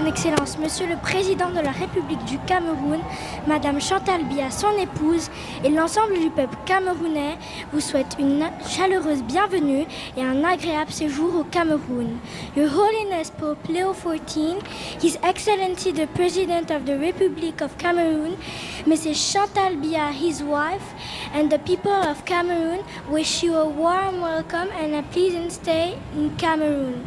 Excellence, Monsieur le Président de la République du Cameroun, Madame Chantal Biya, son épouse, et l'ensemble du peuple camerounais vous souhaitent une chaleureuse bienvenue et un agréable séjour au Cameroun. Your Holiness Pope Leo XIV, His Excellency the President of the Republic of Cameroon, Mrs. Chantal Biya, his wife, and the people of Cameroon wish you a warm welcome and a pleasant stay in Cameroon.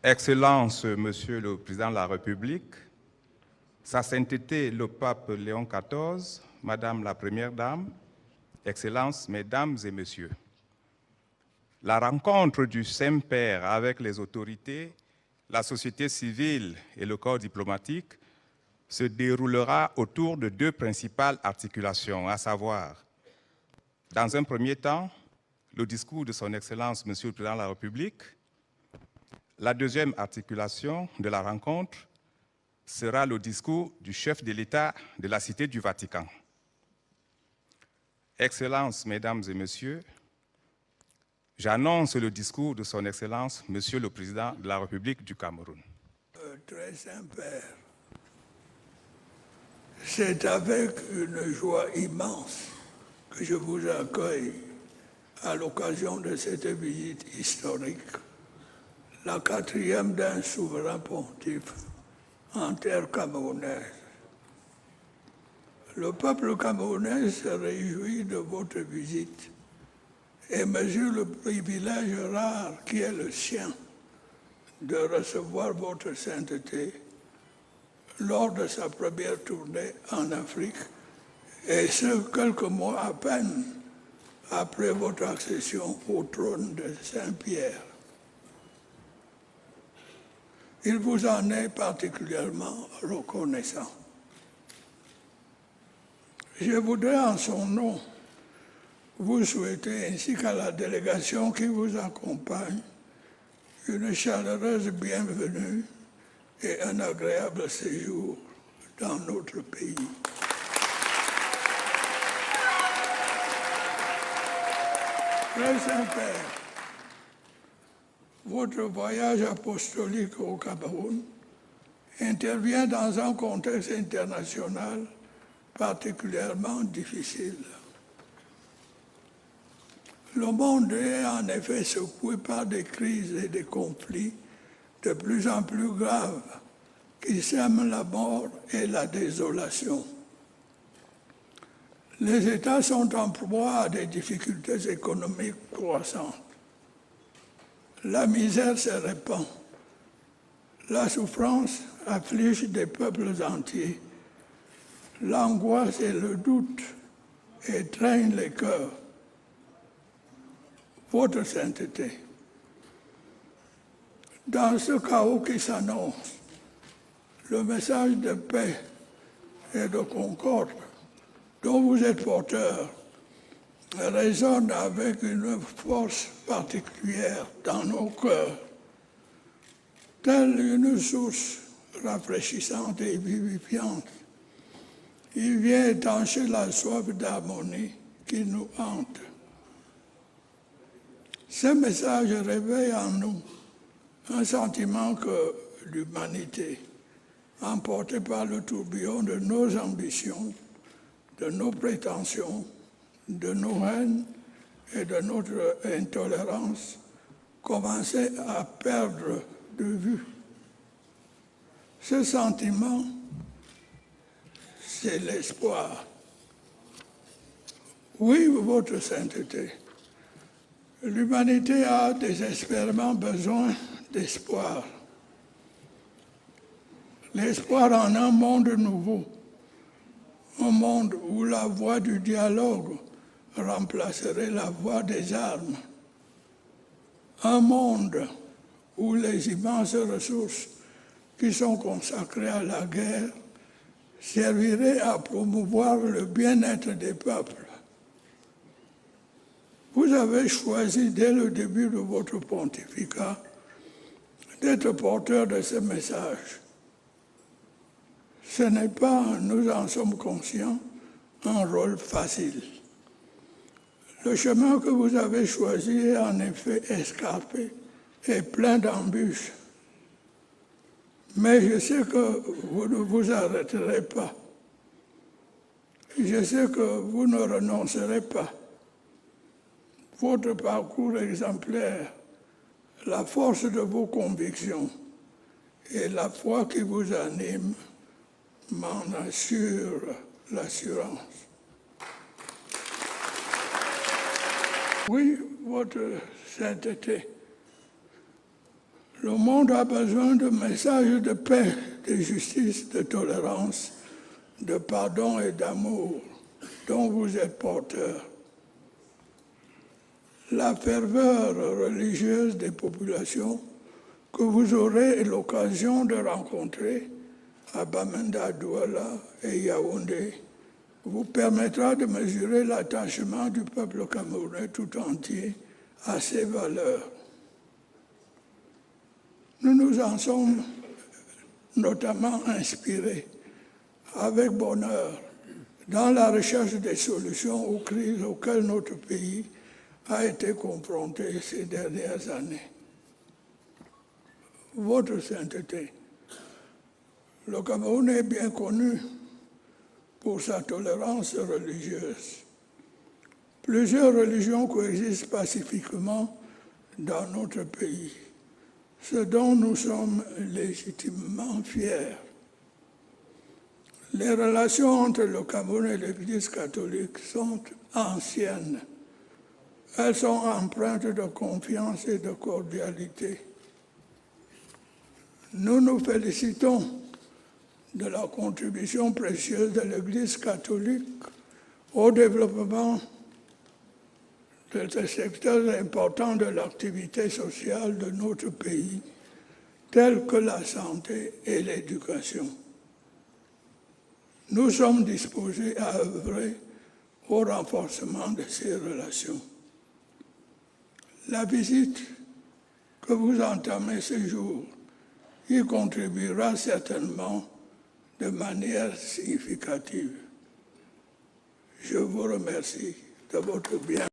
Excellence, Monsieur le Président de la République, Sa Sainteté le Pape Léon XIV, Madame la Première Dame, Excellences, Mesdames et Messieurs, la rencontre du Saint-Père avec les autorités, la société civile et le corps diplomatique se déroulera autour de deux principales articulations, à savoir, dans un premier temps, le discours de son Excellence, Monsieur le Président de la République. La deuxième articulation de la rencontre sera le discours du chef de l'État de la Cité du Vatican. Excellences, Mesdames et Messieurs, j'annonce le discours de son Excellence, Monsieur le Président de la République du Cameroun. Très Saint-Père, c'est avec une joie immense que je vous accueille à l'occasion de cette visite historique, la quatrième d'un souverain pontife en terre camerounaise. Le peuple camerounais se réjouit de votre visite et mesure le privilège rare qui est le sien de recevoir votre sainteté lors de sa première tournée en Afrique, et ce, quelques mois à peine après votre accession au trône de Saint-Pierre. Il vous en est particulièrement reconnaissant. Je voudrais en son nom vous souhaiter, ainsi qu'à la délégation qui vous accompagne, une chaleureuse bienvenue et un agréable séjour dans notre pays. Très Saint-Père, votre voyage apostolique au Cameroun intervient dans un contexte international particulièrement difficile. Le monde est en effet secoué par des crises et des conflits de plus en plus graves qui sèment la mort et la désolation. Les États sont en proie à des difficultés économiques croissantes. La misère se répand. La souffrance afflige des peuples entiers. L'angoisse et le doute étreignent les cœurs. Votre sainteté, dans ce chaos qui s'annonce, le message de paix et de concorde dont vous êtes porteur résonne avec une force particulière dans nos cœurs, telle une source rafraîchissante et vivifiante. Il vient étancher la soif d'harmonie qui nous hante. Ce message réveille en nous un sentiment que l'humanité, emportée par le tourbillon de nos ambitions, de nos prétentions, de nos haines et de notre intolérance, commençait à perdre de vue. Ce sentiment, c'est l'espoir. Oui, votre sainteté, l'humanité a désespérément besoin d'espoir. L'espoir en un monde nouveau, un monde où la voie du dialogue remplacerait la voie des armes, un monde où les immenses ressources qui sont consacrées à la guerre serviraient à promouvoir le bien-être des peuples. Vous avez choisi dès le début de votre pontificat d'être porteur de ce message. Ce n'est pas, nous en sommes conscients, un rôle facile. Le chemin que vous avez choisi est en effet escarpé et plein d'embûches. Mais je sais que vous ne vous arrêterez pas. Je sais que vous ne renoncerez pas. Votre parcours exemplaire, la force de vos convictions et la foi qui vous anime m'en assure l'assurance. Oui, votre sainteté, Le monde a besoin de messages de paix, de justice, de tolérance, de pardon et d'amour dont vous êtes porteur. La ferveur religieuse des populations que vous aurez l'occasion de rencontrer à Bamenda, Douala et Yaoundé vous permettra de mesurer l'attachement du peuple camerounais tout entier à ces valeurs. Nous nous en sommes notamment inspirés avec bonheur dans la recherche des solutions aux crises auxquelles notre pays a été confronté ces dernières années. Votre sainteté, le Cameroun est bien connu pour sa tolérance religieuse. Plusieurs religions coexistent pacifiquement dans notre pays, ce dont nous sommes légitimement fiers. Les relations entre le Cameroun et l'Église catholique sont anciennes. Elles sont empreintes de confiance et de cordialité. Nous nous félicitons de la contribution précieuse de l'Église catholique au développement de ce secteur important de l'activité sociale de notre pays, tels que la santé et l'éducation. Nous sommes disposés à œuvrer au renforcement de ces relations. La visite que vous entamez ce jour y contribuera certainement de manière significative. Je vous remercie de votre bien.